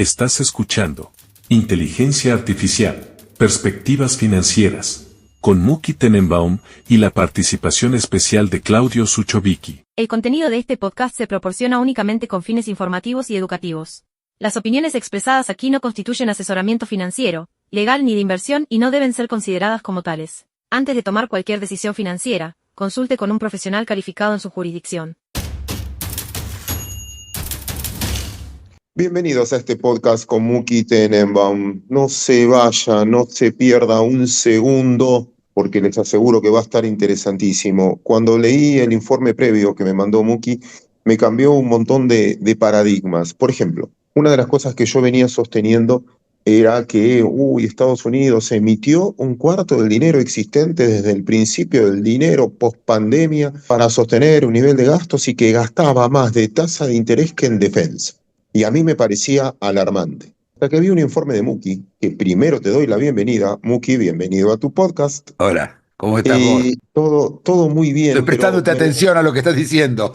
Estás escuchando Inteligencia Artificial, Perspectivas Financieras, con Muki Tenenbaum y la participación especial de Claudio Suchovicki. El contenido de este podcast se proporciona únicamente con fines informativos y educativos. Las opiniones expresadas aquí no constituyen asesoramiento financiero, legal ni de inversión y no deben ser consideradas como tales. Antes de tomar cualquier decisión financiera, consulte con un profesional calificado en su jurisdicción. Bienvenidos a este podcast con Muki Tenenbaum. No se vaya, no se pierda un segundo, porque les aseguro que va a estar interesantísimo. Cuando leí el informe previo que me mandó Muki, me cambió un montón de paradigmas. Por ejemplo, una de las cosas que yo venía sosteniendo era que Estados Unidos emitió un cuarto del dinero existente desde el principio del dinero post-pandemia para sostener un nivel de gastos y que gastaba más de tasa de interés que en defensa. Y a mí me parecía alarmante. Hasta que vi un informe de Muki, que primero te doy la bienvenida. Muki, bienvenido a tu podcast. Hola, ¿cómo estás vos? Todo muy bien. Estoy prestándote atención a lo que estás diciendo.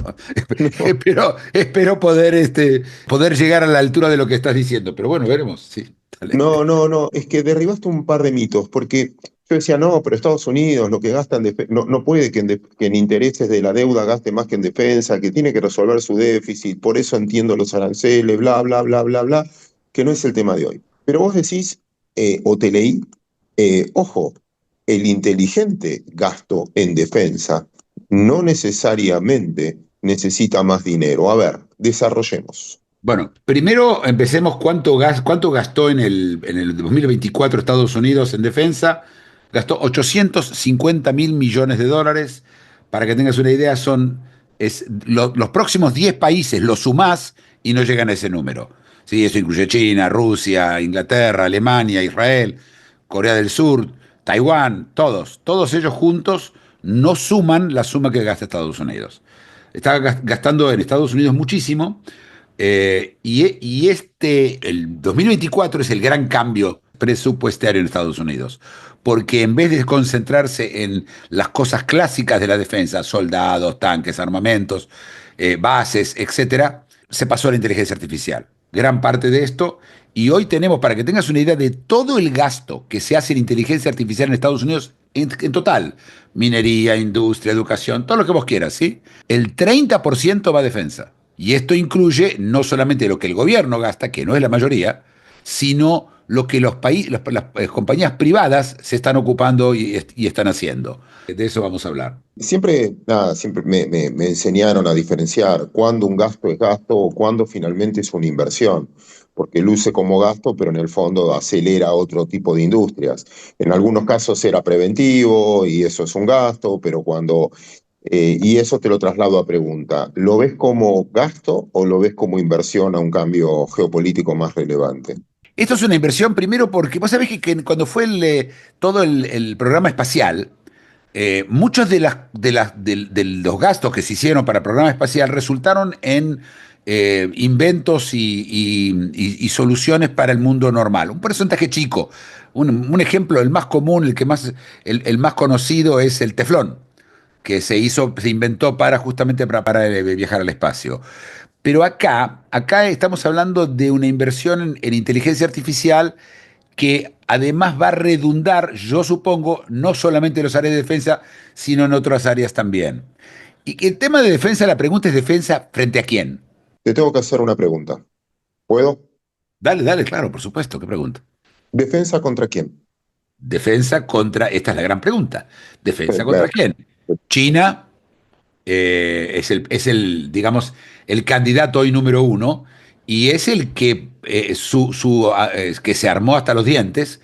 Espero poder llegar a la altura de lo que estás diciendo. Pero bueno, veremos. Sí, dale. No, es que derribaste un par de mitos, porque yo decía, no, pero Estados Unidos lo que gasta no puede que en intereses de la deuda gaste más que en defensa, que tiene que resolver su déficit, por eso entiendo los aranceles, bla, bla, bla, bla, bla, que no es el tema de hoy. Pero vos decís, o te leí, ojo, el inteligente gasto en defensa no necesariamente necesita más dinero. A ver, desarrollemos. Bueno, primero empecemos cuánto gastó en el 2024 Estados Unidos en defensa. Gastó 850 mil millones de dólares. Para que tengas una idea, los próximos 10 países los sumás y no llegan a ese número. Sí, eso incluye China, Rusia, Inglaterra, Alemania, Israel, Corea del Sur, Taiwán, todos ellos juntos no suman la suma que gasta Estados Unidos. Está gastando en Estados Unidos muchísimo. El 2024 es el gran cambio presupuestario en Estados Unidos, porque en vez de concentrarse en las cosas clásicas de la defensa, soldados, tanques, armamentos, bases, etcétera, se pasó a la inteligencia artificial. Gran parte de esto, y hoy tenemos, para que tengas una idea de todo el gasto que se hace en inteligencia artificial en Estados Unidos, en total, minería, industria, educación, todo lo que vos quieras, ¿sí? El 30% va a defensa. Y esto incluye no solamente lo que el gobierno gasta, que no es la mayoría, sino lo que las compañías privadas se están ocupando y están haciendo. De eso vamos a hablar. Siempre me enseñaron a diferenciar cuándo un gasto es gasto o cuándo finalmente es una inversión, porque luce como gasto, pero en el fondo acelera otro tipo de industrias. En algunos casos era preventivo y eso es un gasto, pero y eso te lo traslado a pregunta, ¿lo ves como gasto o lo ves como inversión a un cambio geopolítico más relevante? Esto es una inversión primero porque vos sabés que cuando fue todo el programa espacial, muchos de los gastos que se hicieron para el programa espacial resultaron en inventos y soluciones para el mundo normal. Un porcentaje chico. Un ejemplo, el más común, el más conocido es el teflón, que se inventó justamente para viajar al espacio. Pero acá estamos hablando de una inversión en inteligencia artificial que además va a redundar, yo supongo, no solamente en los áreas de defensa, sino en otras áreas también. Y que el tema de defensa, la pregunta es defensa frente a quién. Te tengo que hacer una pregunta. ¿Puedo? Dale, claro, por supuesto, ¿qué pregunta? ¿Defensa contra quién? Defensa contra, esta es la gran pregunta, ¿defensa contra Claro. quién? China digamos, el candidato hoy número uno, y es el que, que se armó hasta los dientes,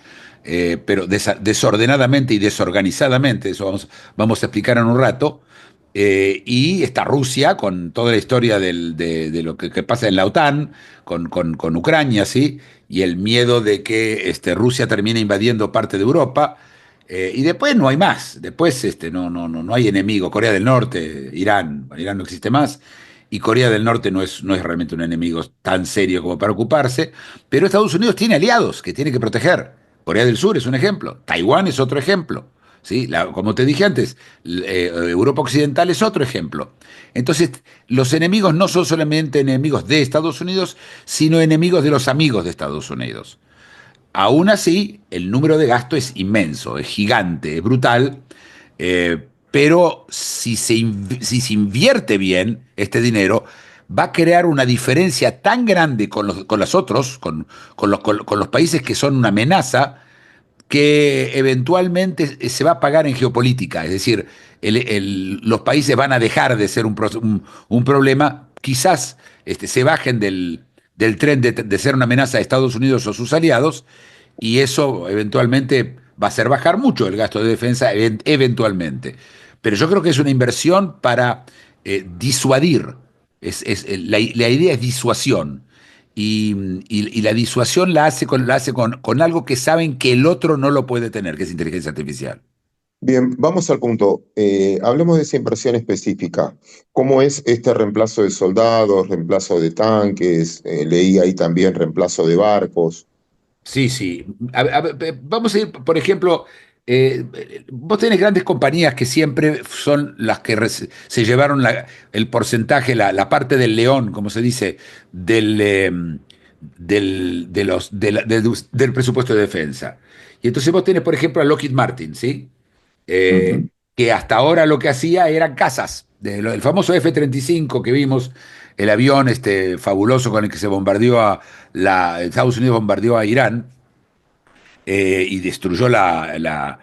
pero desordenadamente y desorganizadamente, eso vamos a explicar en un rato, y está Rusia con toda la historia de lo que pasa en la OTAN, con Ucrania, ¿sí? Y el miedo de que Rusia termine invadiendo parte de Europa. Y después no hay más, después no hay enemigo. Corea del Norte, Irán no existe más, y Corea del Norte no es realmente un enemigo tan serio como para ocuparse, pero Estados Unidos tiene aliados que tiene que proteger. Corea del Sur es un ejemplo, Taiwán es otro ejemplo, ¿sí? Como te dije antes, Europa Occidental es otro ejemplo. Entonces, los enemigos no son solamente enemigos de Estados Unidos, sino enemigos de los amigos de Estados Unidos. Aún así, el número de gasto es inmenso, es gigante, es brutal, pero si se invierte bien este dinero, va a crear una diferencia tan grande con los otros, con los países que son una amenaza, que eventualmente se va a pagar en geopolítica. Es decir, los países van a dejar de ser un problema, quizás se bajen del tren de ser una amenaza a Estados Unidos o sus aliados, y eso eventualmente va a hacer bajar mucho el gasto de defensa, eventualmente. Pero yo creo que es una inversión para disuadir. La idea es disuasión. Y la disuasión la hace con algo que saben que el otro no lo puede tener, que es inteligencia artificial. Bien, vamos al punto. Hablemos de esa inversión específica. ¿Cómo es este reemplazo de soldados, reemplazo de tanques? Leí ahí también reemplazo de barcos. Sí, sí. Vamos a ir, por ejemplo, vos tenés grandes compañías que siempre son las que se llevaron el porcentaje, la parte del león, como se dice, del presupuesto de defensa. Y entonces vos tenés, por ejemplo, a Lockheed Martin, ¿sí? Ujú. Que hasta ahora lo que hacía eran cazas. El famoso F-35 que vimos, el avión fabuloso con el que se bombardeó Estados Unidos bombardeó a Irán, y destruyó la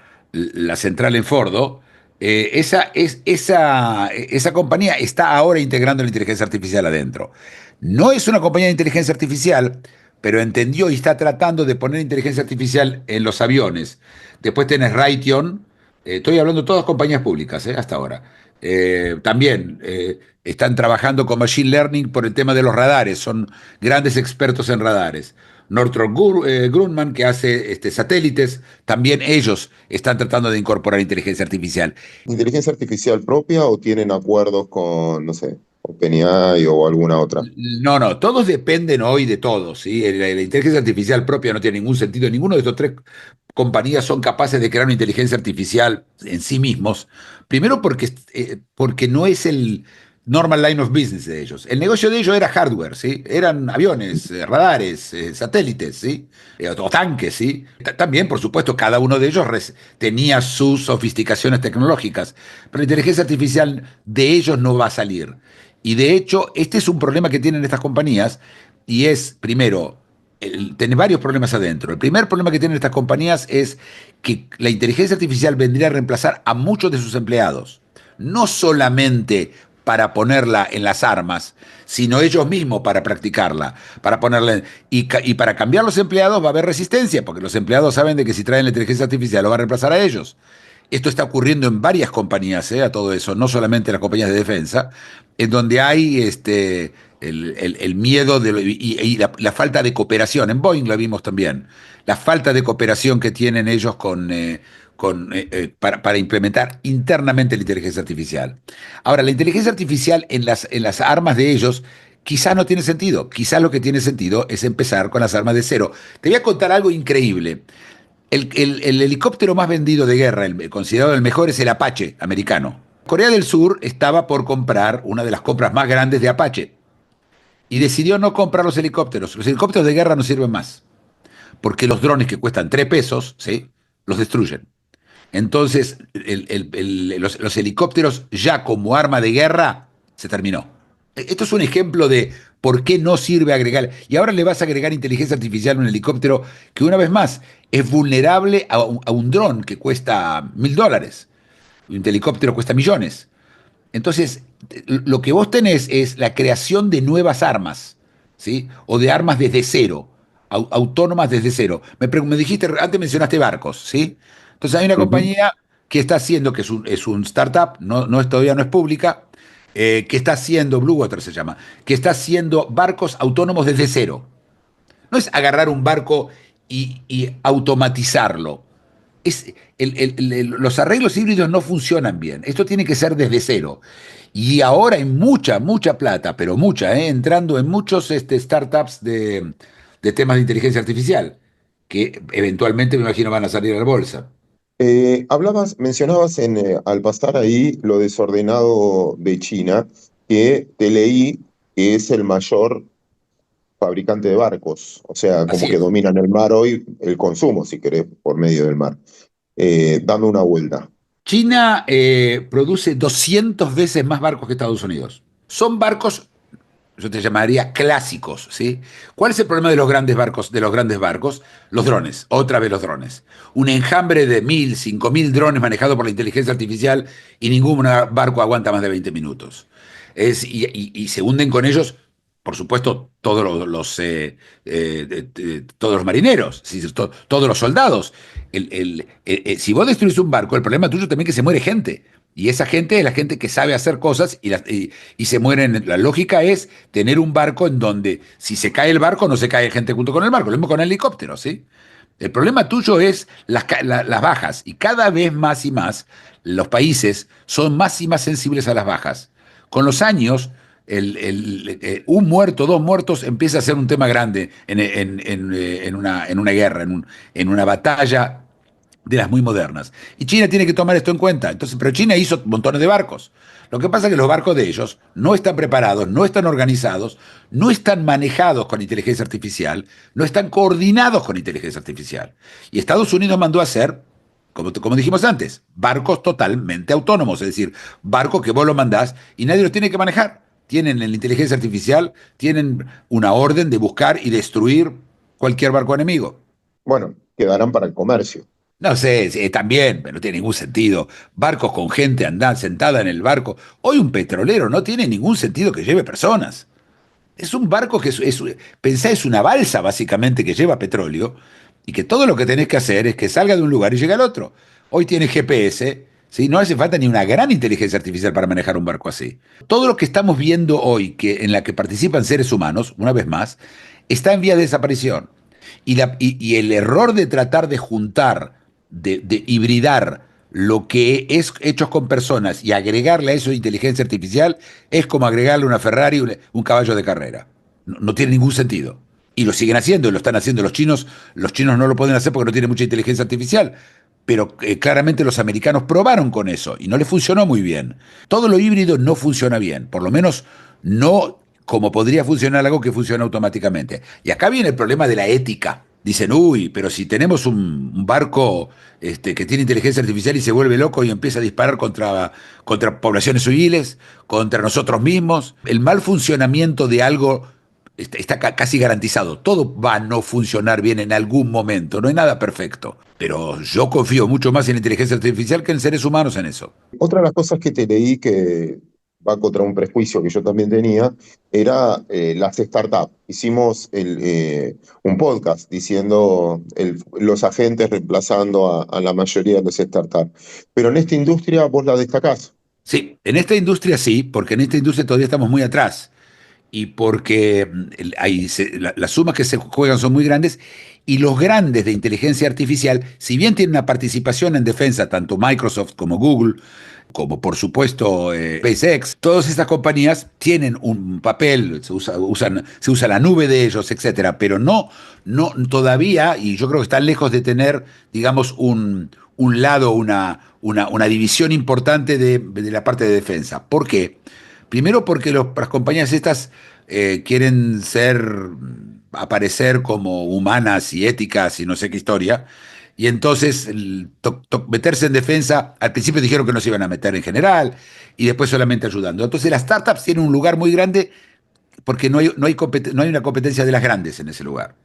central en Fordo. Esa compañía está ahora integrando la inteligencia artificial adentro. No es una compañía de inteligencia artificial, pero entendió y está tratando de poner inteligencia artificial en los aviones. Después tenés Raytheon, estoy hablando de todas compañías públicas, hasta ahora. También están trabajando con Machine Learning por el tema de los radares, son grandes expertos en radares. Northrop Grumman, que hace satélites, también ellos están tratando de incorporar inteligencia artificial. ¿Inteligencia artificial propia o tienen acuerdos con, no sé, OpenAI o alguna otra? No, no, todos dependen hoy de todos, ¿sí? La inteligencia artificial propia no tiene ningún sentido. Ninguno de estos tres compañías son capaces de crear una inteligencia artificial en sí mismos. Primero porque no es el normal line of business de ellos. El negocio de ellos era hardware, ¿sí? Eran aviones, radares, satélites, ¿sí? O tanques, ¿sí? También, por supuesto, cada uno de ellos tenía sus sofisticaciones tecnológicas, pero la inteligencia artificial de ellos no va a salir. Y de hecho, este es un problema que tienen estas compañías y es, primero, tiene varios problemas adentro. El primer problema que tienen estas compañías es que la inteligencia artificial vendría a reemplazar a muchos de sus empleados. No solamente para ponerla en las armas, sino ellos mismos para practicarla, para ponerla y para cambiar los empleados va a haber resistencia, porque los empleados saben de que si traen la inteligencia artificial lo va a reemplazar a ellos. Esto está ocurriendo en varias compañías, a todo eso, no solamente en las compañías de defensa, en donde hay el miedo y la falta de cooperación. En Boeing lo vimos también. La falta de cooperación que tienen ellos para implementar internamente la inteligencia artificial. Ahora, la inteligencia artificial en las armas de ellos quizás no tiene sentido. Quizás lo que tiene sentido es empezar con las armas de cero. Te voy a contar algo increíble. El helicóptero más vendido de guerra, considerado el mejor, es el Apache americano. Corea del Sur estaba por comprar una de las compras más grandes de Apache y decidió no comprar los helicópteros. Los helicópteros de guerra no sirven más porque los drones que cuestan 3 pesos, ¿sí?, los destruyen. Entonces, los helicópteros ya como arma de guerra se terminó. Esto es un ejemplo de por qué no sirve agregar. Y ahora le vas a agregar inteligencia artificial a un helicóptero que, una vez más, es vulnerable a un dron que cuesta $1000. Un helicóptero cuesta millones. Entonces, lo que vos tenés es la creación de nuevas armas, ¿sí? O de armas desde cero, autónomas desde cero. Me dijiste, antes mencionaste barcos, ¿sí? Entonces hay una Ujú. compañía que está haciendo, que es un startup, todavía no es pública, que está haciendo, Blue Water se llama, que está haciendo barcos autónomos desde cero. No es agarrar un barco y automatizarlo. Los arreglos híbridos no funcionan bien. Esto tiene que ser desde cero. Y ahora hay mucha, mucha plata, pero mucha, entrando en muchos startups de temas de inteligencia artificial, que eventualmente me imagino van a salir a la bolsa. Mencionabas al pasar ahí lo desordenado de China, que te leí que es el mayor fabricante de barcos, o sea, como Así que es. dominan el mar hoy, el consumo, si querés, por medio del mar. Dame una vuelta. China produce 200 veces más barcos que Estados Unidos. Son barcos, yo te llamaría clásicos, ¿sí? ¿Cuál es el problema de los grandes barcos? De los grandes barcos, los drones, otra vez los drones. Un enjambre de 1.000, 5.000 drones manejados por la inteligencia artificial y ningún barco aguanta más de 20 minutos. Y se hunden con ellos, por supuesto, todos los marineros, es decir, todos los soldados. Si vos destruís un barco, el problema tuyo también es que se muere gente. Y esa gente es la gente que sabe hacer cosas y se mueren. La lógica es tener un barco en donde si se cae el barco, no se cae gente junto con el barco. Lo mismo con el helicóptero, ¿sí? El problema tuyo es las bajas. Y cada vez más y más los países son más y más sensibles a las bajas. Con los años, un muerto, dos muertos, empieza a ser un tema grande en una guerra, en una batalla de las muy modernas. Y China tiene que tomar esto en cuenta. Entonces, pero China hizo montones de barcos. Lo que pasa es que los barcos de ellos no están preparados, no están organizados, no están manejados con inteligencia artificial, no están coordinados con inteligencia artificial. Y Estados Unidos mandó a hacer, como dijimos antes, barcos totalmente autónomos, es decir, barcos que vos lo mandás y nadie los tiene que manejar. Tienen en la inteligencia artificial, tienen una orden de buscar y destruir cualquier barco enemigo. Bueno, quedarán para el comercio. No sé, sí, también, pero no tiene ningún sentido. Barcos con gente andando sentada en el barco. Hoy un petrolero no tiene ningún sentido que lleve personas. Es un barco que pensá, es una balsa básicamente que lleva petróleo y que todo lo que tenés que hacer es que salga de un lugar y llegue al otro. Hoy tiene GPS, ¿sí? No hace falta ni una gran inteligencia artificial para manejar un barco así. Todo lo que estamos viendo hoy, en la que participan seres humanos, una vez más, está en vía de desaparición. Y el error de tratar de juntar, de hibridar lo que es hechos con personas y agregarle a eso inteligencia artificial es como agregarle una Ferrari, un caballo de carrera. No tiene ningún sentido. Y lo siguen haciendo, y lo están haciendo los chinos. Los chinos no lo pueden hacer porque no tienen mucha inteligencia artificial. Pero claramente los americanos probaron con eso y no les funcionó muy bien. Todo lo híbrido no funciona bien, por lo menos no como podría funcionar algo que funciona automáticamente. Y acá viene el problema de la ética. Dicen, uy, pero si tenemos un barco que tiene inteligencia artificial y se vuelve loco y empieza a disparar contra poblaciones civiles, contra nosotros mismos, el mal funcionamiento de algo está casi garantizado. Todo va a no funcionar bien en algún momento, no hay nada perfecto. Pero yo confío mucho más en la inteligencia artificial que en seres humanos en eso. Otra de las cosas que te leí que va contra un prejuicio que yo también tenía era las startups. Hicimos un podcast diciendo los agentes reemplazando a la mayoría de las startups. Pero en esta industria vos la destacás. Sí, en esta industria sí, porque en esta industria todavía estamos muy atrás. Y porque las sumas que se juegan son muy grandes y los grandes de inteligencia artificial, si bien tienen una participación en defensa, tanto Microsoft como Google, como por supuesto SpaceX, todas estas compañías tienen un papel, se usa la nube de ellos, etcétera, pero no todavía, y yo creo que están lejos de tener, digamos, un lado, una división importante de la parte de defensa. ¿Por qué? Primero porque las compañías estas quieren aparecer como humanas y éticas y no sé qué historia, y entonces meterse en defensa, al principio dijeron que no se iban a meter en general, y después solamente ayudando. Entonces las startups tienen un lugar muy grande porque no hay una competencia de las grandes en ese lugar.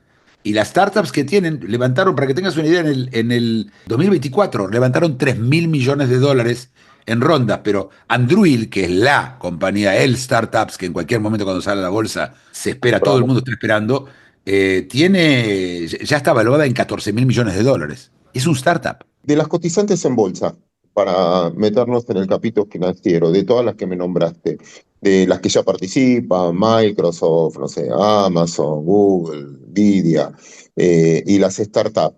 Y las startups que tienen, levantaron, para que tengas una idea, en el 2024 levantaron 3.000 millones de dólares en rondas, pero Anduril, que es la compañía, el startups, que en cualquier momento cuando sale a la bolsa se espera, todo el mundo está esperando, ya está valuada en 14.000 millones de dólares. Es un startup. De las cotizantes en bolsa, para meternos en el capítulo financiero, de todas las que me nombraste, de las que ya participan, Microsoft, no sé, Amazon, Google, Nvidia, y las startups,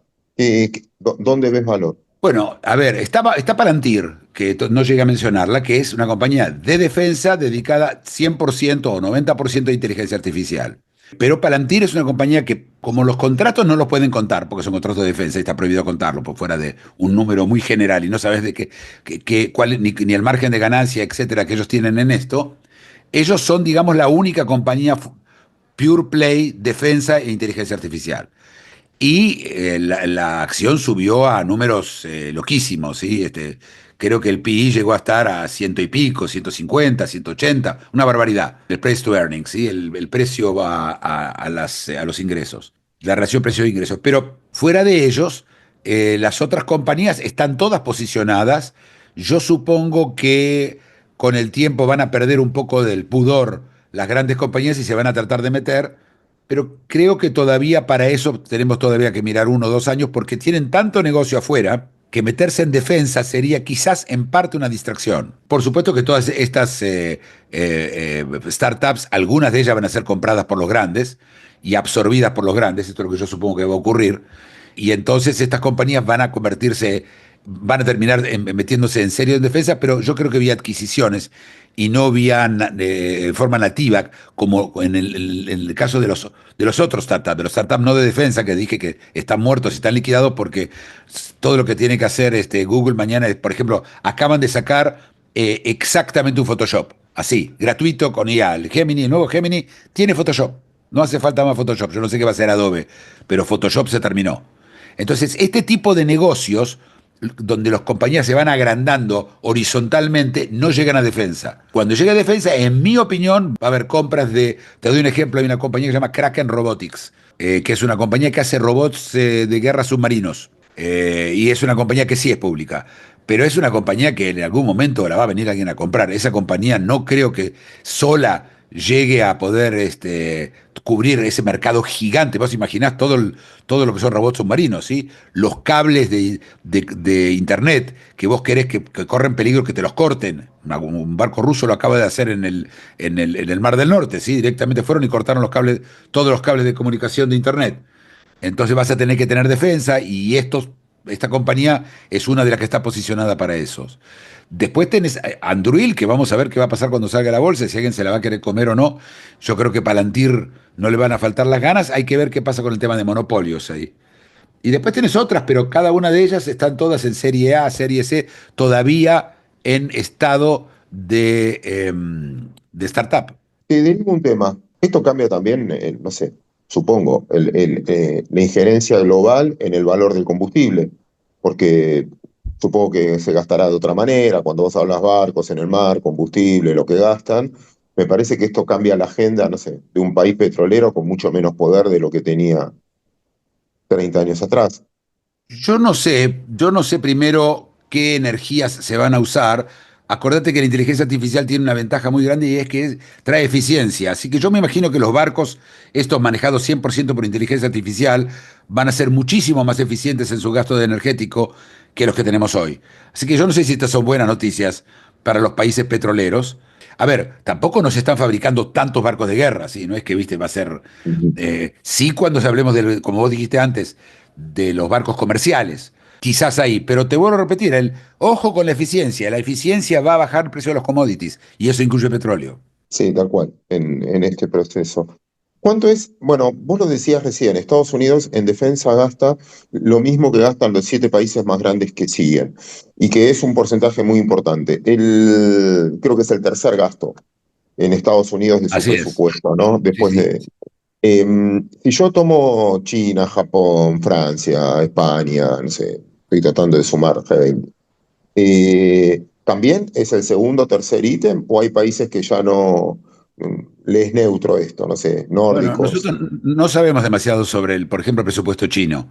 ¿dónde ves valor? Bueno, a ver, está Palantir, que no llegué a mencionarla, que es una compañía de defensa dedicada 100% o 90% a inteligencia artificial. Pero Palantir es una compañía que, como los contratos no los pueden contar, porque son contratos de defensa y está prohibido contarlo, por fuera de un número muy general y no sabes de cuál, ni el margen de ganancia, etcétera, que ellos tienen en esto, ellos son, digamos, la única compañía pure play, defensa e inteligencia artificial. Y la acción subió a números loquísimos, ¿sí? Creo que el PI llegó a estar a ciento y pico, 150, 180, una barbaridad. El price to earnings, ¿sí? El precio va a los ingresos, la relación precio-ingresos. Pero fuera de ellos, las otras compañías están todas posicionadas. Yo supongo que con el tiempo van a perder un poco del pudor las grandes compañías y se van a tratar de meter, pero creo que todavía para eso tenemos todavía que mirar 1 o 2 años porque tienen tanto negocio afuera que meterse en defensa sería quizás en parte una distracción. Por supuesto que todas estas startups, algunas de ellas van a ser compradas por los grandes y absorbidas por los grandes, esto es lo que yo supongo que va a ocurrir, y entonces estas compañías van a terminar metiéndose en serio en defensa, pero yo creo que vía adquisiciones y no vía forma nativa, como en el caso de los otros startups, de los startups no de defensa, que dije que están muertos y están liquidados porque todo lo que tiene que hacer Google mañana es, por ejemplo, acaban de sacar exactamente un Photoshop, así, gratuito con IA. El nuevo Gemini tiene Photoshop. No hace falta más Photoshop. Yo no sé qué va a hacer Adobe, pero Photoshop se terminó. Entonces, este tipo de negocios donde las compañías se van agrandando horizontalmente, no llegan a defensa. Cuando llegue a defensa, en mi opinión, va a haber compras te doy un ejemplo, hay una compañía que se llama Kraken Robotics, que es una compañía que hace robots de guerra submarinos, y es una compañía que sí es pública, pero es una compañía que en algún momento la va a venir alguien a comprar. Esa compañía no creo que sola llegue a poder cubrir ese mercado gigante. Vos imaginás todo lo que son robots submarinos, ¿sí? Los cables de internet que vos querés que corren peligro que te los corten. Un barco ruso lo acaba de hacer en el Mar del Norte, ¿sí? Directamente fueron y cortaron todos los cables de comunicación de internet. Entonces vas a tener que tener defensa y esta compañía es una de las que está posicionada para esos. Después tenés Anduril, que vamos a ver qué va a pasar cuando salga a la bolsa, si alguien se la va a querer comer o no. Yo creo que Palantir no le van a faltar las ganas. Hay que ver qué pasa con el tema de monopolios ahí. Y después tenés otras, pero cada una de ellas están todas en serie A, serie C, todavía en estado de startup. Te digo un tema. Esto cambia también, no sé, supongo, la injerencia global en el valor del combustible, porque supongo que se gastará de otra manera, cuando vos hablas barcos en el mar, combustible, lo que gastan, me parece que esto cambia la agenda, no sé, de un país petrolero con mucho menos poder de lo que tenía 30 años atrás. Yo no sé primero qué energías se van a usar. Acordate que la inteligencia artificial tiene una ventaja muy grande y es que trae eficiencia. Así que yo me imagino que los barcos, estos manejados 100% por inteligencia artificial, van a ser muchísimo más eficientes en su gasto de energético que los que tenemos hoy. Así que yo no sé si estas son buenas noticias para los países petroleros. A ver, tampoco nos están fabricando tantos barcos de guerra, ¿sí? No es que, viste, va a ser... Ujú. sí, cuando hablemos, como vos dijiste antes, de los barcos comerciales, quizás ahí, pero te vuelvo a repetir, ojo con la eficiencia va a bajar el precio de los commodities, y eso incluye petróleo. Sí, tal cual, en este proceso. ¿Cuánto es? Bueno, vos lo decías recién, Estados Unidos en defensa gasta lo mismo que gastan los 7 países más grandes que siguen, y que es un porcentaje muy importante. Creo que es el tercer gasto en Estados Unidos de su Así es. presupuesto, ¿no? Sí, Después sí. de... si yo tomo China, Japón, Francia, España, no sé, estoy tratando de sumar G20, ¿también es el segundo o tercer ítem o hay países que ya no les es neutro esto, no sé, Bueno, nórdicos? nosotros no sabemos demasiado sobre por ejemplo, el presupuesto chino,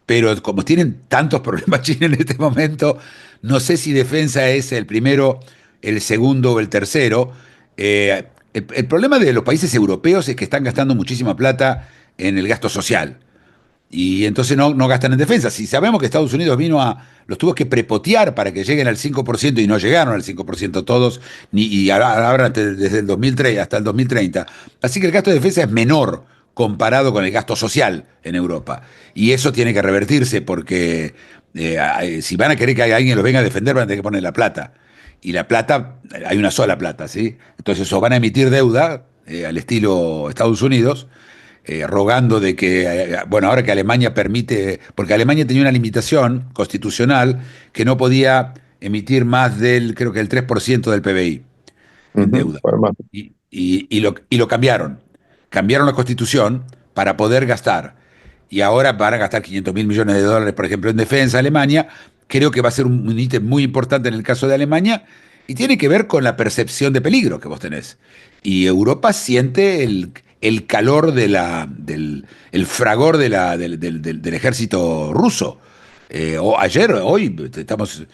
pero como tienen tantos problemas China en este momento, no sé si defensa es el primero, el segundo o el tercero. El problema de los países europeos es que están gastando muchísima plata en el gasto social. Y entonces no gastan en defensa. Si sabemos que Estados Unidos los tuvo que prepotear para que lleguen al 5% y no llegaron al 5% todos, y ahora desde el 2003 hasta el 2030. Así que el gasto de defensa es menor comparado con el gasto social en Europa. Y eso tiene que revertirse porque si van a querer que alguien los venga a defender, van a tener que poner la plata. Y la plata, hay una sola plata, ¿sí? Entonces o van a emitir deuda al estilo Estados Unidos, rogando de que, bueno, ahora que Alemania permite, porque Alemania tenía una limitación constitucional que no podía emitir más del, creo que el 3% del PBI en Ujú, deuda. para más. Y lo cambiaron. Cambiaron la constitución para poder gastar. Y ahora van a gastar 500.000 millones de dólares, por ejemplo, en defensa Alemania. Creo que va a ser un ítem muy importante en el caso de Alemania y tiene que ver con la percepción de peligro que vos tenés. Y Europa siente el calor el fragor del ejército ruso. Hoy, estamos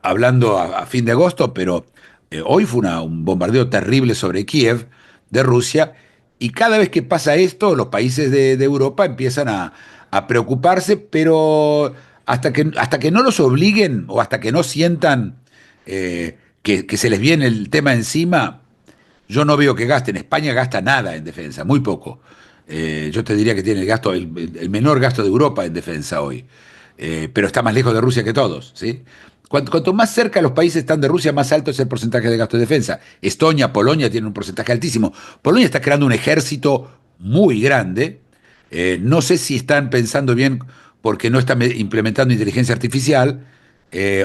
hablando a fin de agosto, pero hoy fue un bombardeo terrible sobre Kiev de Rusia, y cada vez que pasa esto, los países de Europa empiezan a preocuparse, pero hasta que no los obliguen o hasta que no sientan que se les viene el tema encima, yo no veo que gasten. España gasta nada en defensa, muy poco. Yo te diría que tiene el menor gasto de Europa en defensa hoy. Pero está más lejos de Rusia que todos, ¿sí? Cuanto más cerca los países están de Rusia, más alto es el porcentaje de gasto de defensa. Estonia, Polonia tienen un porcentaje altísimo. Polonia está creando un ejército muy grande. No sé si están pensando bien porque no están implementando inteligencia artificial,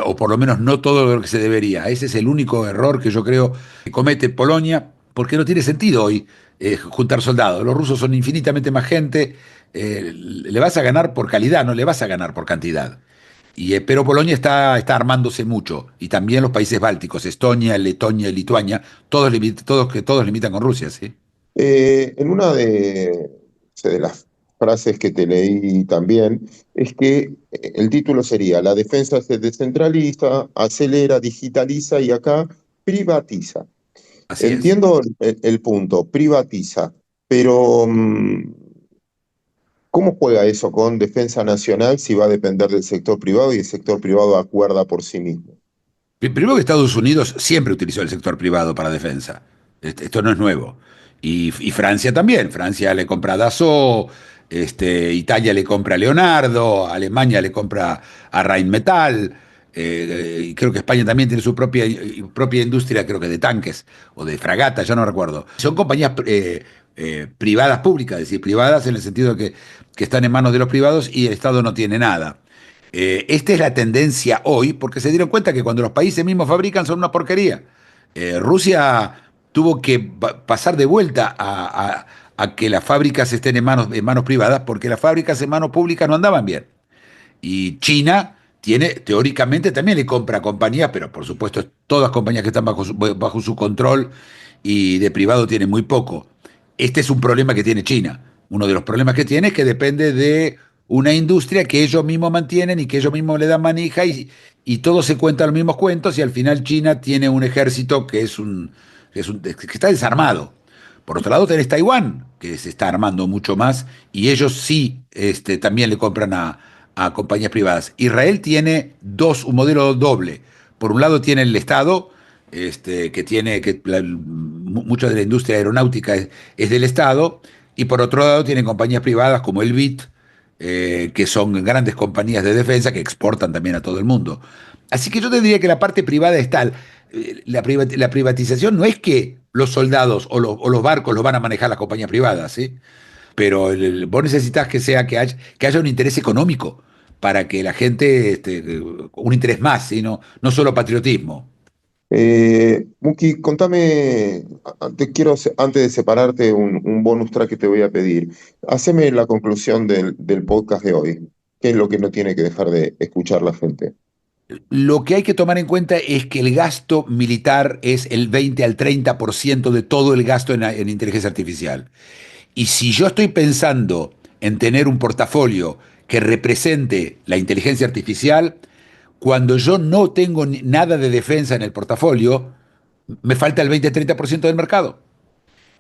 o por lo menos no todo lo que se debería. Ese es el único error que yo creo que comete Polonia, porque no tiene sentido hoy juntar soldados. Los rusos son infinitamente más gente. Le vas a ganar por calidad, no le vas a ganar por cantidad. Pero Polonia está armándose mucho, y también los países bálticos, Estonia, Letonia y Lituania, todos limitan con Rusia, ¿sí? En una de las frases que te leí también, es que el título sería: La defensa se descentraliza, acelera, digitaliza y acá privatiza. Así es. Entiendo el punto, privatiza, pero ¿cómo juega eso con defensa nacional si va a depender del sector privado y el sector privado acuerda por sí mismo? Primero que Estados Unidos siempre utilizó el sector privado para defensa. Esto no es nuevo. Y Francia también. Francia le compra a Dassault, Italia le compra a Leonardo, Alemania le compra a Rheinmetall, y creo que España también tiene su propia industria, creo que de tanques o de fragatas, ya no recuerdo. Son compañías privadas públicas, es decir, privadas en el sentido que están en manos de los privados y el Estado no tiene nada. Esta es la tendencia hoy, porque se dieron cuenta que cuando los países mismos fabrican son una porquería. Rusia tuvo que pasar de vuelta a que las fábricas estén en manos privadas, porque las fábricas en manos públicas no andaban bien. Y China teóricamente también le compra compañías, pero por supuesto todas compañías que están bajo su control, y de privado tiene muy poco. Este es un problema que tiene China. Uno de los problemas que tiene es que depende de una industria que ellos mismos mantienen y que ellos mismos le dan manija, y todos se cuentan los mismos cuentos, y al final China tiene un ejército que está desarmado. Por otro lado tenés Taiwán, que se está armando mucho más, y ellos sí también le compran a compañías privadas. Israel tiene un modelo doble. Por un lado tiene el Estado, mucha de la industria aeronáutica es del Estado, y por otro lado tienen compañías privadas como el BIT, que son grandes compañías de defensa que exportan también a todo el mundo. Así que yo te diría que la parte privada es tal. La privatización no es que los soldados o los barcos los van a manejar las compañías privadas, ¿sí? Pero vos necesitas que haya un interés económico para que la gente, un interés más, ¿sí? No solo patriotismo. Muki, contame, antes de separarte, un bonus track que te voy a pedir. Haceme la conclusión del podcast de hoy. ¿Qué es lo que no tiene que dejar de escuchar la gente? Lo que hay que tomar en cuenta es que el gasto militar es el 20 al 30% de todo el gasto en inteligencia artificial. Y si yo estoy pensando en tener un portafolio que represente la inteligencia artificial, cuando yo no tengo nada de defensa en el portafolio, me falta el 20-30% del mercado.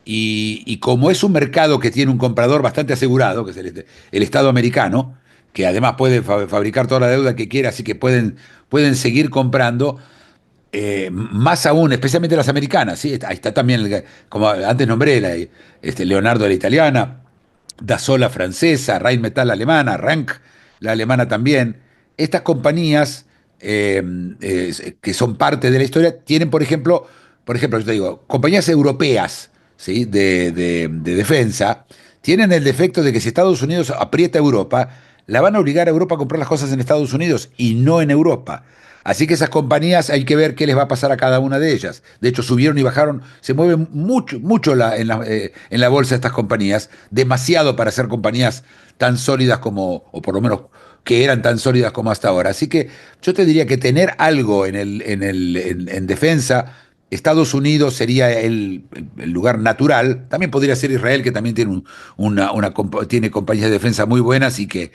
Y como es un mercado que tiene un comprador bastante asegurado, que es el Estado americano, que además puede fabricar toda la deuda que quiera, así que pueden seguir comprando, más aún, especialmente las americanas, ¿sí? Ahí está también, como antes nombré, Leonardo la italiana, Dassault la francesa, Rheinmetall la alemana, Rank la alemana también. Estas compañías, que son parte de la historia, tienen, por ejemplo, yo te digo, compañías europeas ¿sí? de defensa, tienen el defecto de que si Estados Unidos aprieta a Europa, la van a obligar a Europa a comprar las cosas en Estados Unidos y no en Europa. Así que esas compañías hay que ver qué les va a pasar a cada una de ellas. De hecho, subieron y bajaron, se mueven mucho, mucho en la bolsa estas compañías, demasiado para ser compañías tan sólidas como, o por lo menos que eran tan sólidas como hasta ahora. Así que yo te diría que tener algo en defensa, Estados Unidos sería el lugar natural. También podría ser Israel, que también tiene, tiene compañías de defensa muy buenas y que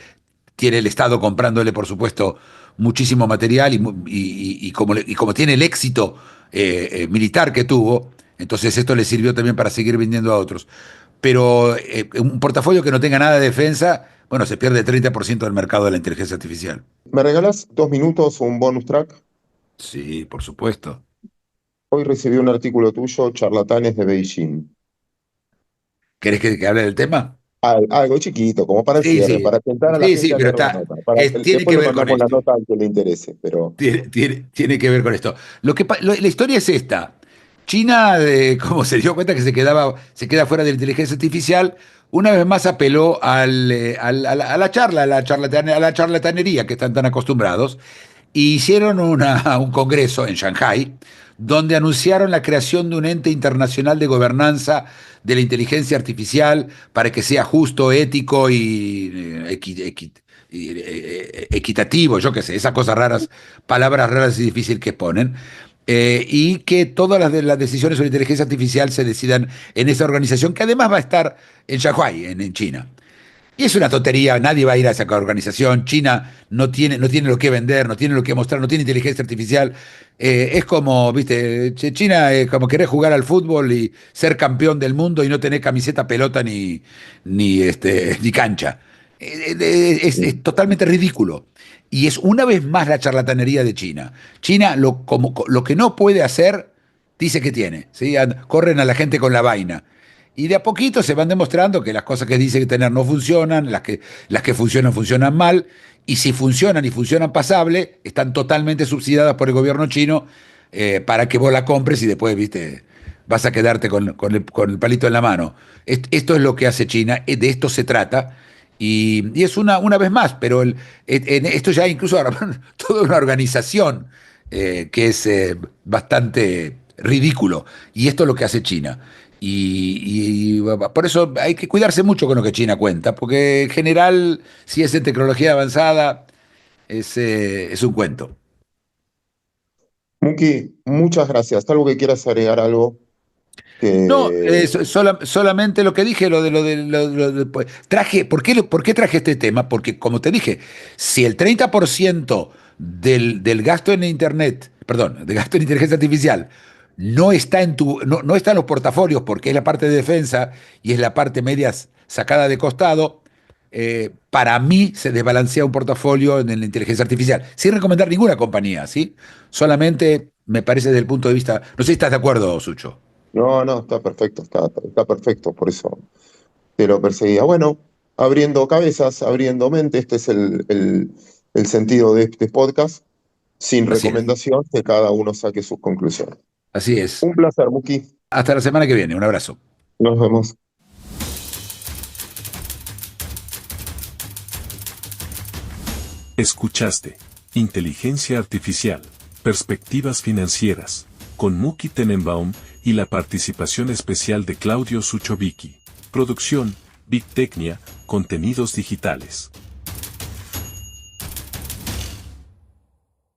tiene el Estado comprándole, por supuesto, muchísimo material y como tiene el éxito militar que tuvo, entonces esto le sirvió también para seguir vendiendo a otros. Pero un portafolio que no tenga nada de defensa, bueno, se pierde el 30% del mercado de la inteligencia artificial. ¿Me regalas 2 minutos un bonus track? Sí, por supuesto. Hoy recibí un artículo tuyo, Charlatanes de Beijing. ¿Querés que hable del tema? Algo chiquito, como para el Sí, cierre, sí, para tentar a la sí, sí, gente a pero leer la nota. tiene que Después le ver con mandamos la esto. nota al que le interese, pero Tiene que ver con esto. La historia es esta. China, como se dio cuenta que se queda fuera de la inteligencia artificial, una vez más apeló a la charla, a la charlatanería que están tan acostumbrados, y hicieron un congreso en Shanghái, donde anunciaron la creación de un ente internacional de gobernanza de la inteligencia artificial para que sea justo, ético y equitativo, yo qué sé, esas cosas raras, palabras raras y difíciles que ponen. Y que todas las decisiones sobre inteligencia artificial se decidan en esa organización, que además va a estar en Shanghái, en China. Y es una tontería, nadie va a ir a esa organización. China no tiene lo que vender, no tiene lo que mostrar, no tiene inteligencia artificial. Es como, viste, China es como querer jugar al fútbol y ser campeón del mundo y no tener camiseta, pelota ni cancha. Es totalmente ridículo. Y es una vez más la charlatanería de China. China lo que no puede hacer, dice que tiene. ¿Sí? Corren a la gente con la vaina. Y de a poquito se van demostrando que las cosas que dicen tener no funcionan, las que funcionan funcionan mal, y si funcionan y funcionan pasable, están totalmente subsidiadas por el gobierno chino para que vos la compres y después, viste, vas a quedarte con el palito en la mano. Esto es lo que hace China, de esto se trata, y es una vez más, pero en esto ya incluso toda una organización que es bastante ridículo, y esto es lo que hace China. Y por eso hay que cuidarse mucho con lo que China cuenta, porque en general, si es en tecnología avanzada, es un cuento. Muki, muchas gracias. ¿Algo que quieras agregar algo? No, Que solamente lo que dije, pues, ¿por qué traje este tema? Porque, como te dije, si el 30% del gasto en Internet, perdón, del gasto en inteligencia artificial, no está en los portafolios porque es la parte de defensa y es la parte media sacada de costado, para mí se desbalancea un portafolio en la inteligencia artificial, sin recomendar ninguna compañía, ¿sí? Solamente me parece desde el punto de vista, no sé si estás de acuerdo, Sucho. no, está perfecto, está perfecto, por eso te lo perseguía. Bueno, abriendo cabezas, abriendo mente, este es el sentido de este podcast, sin Así es, recomendación, que cada uno saque sus conclusiones. así es. Un placer, Muki. Hasta la semana que viene, un abrazo. Nos vemos. Escuchaste Inteligencia Artificial, Perspectivas Financieras, con Muki Tenenbaum y la participación especial de Claudio Suchovicki. Producción, Big Tecnia, Contenidos Digitales.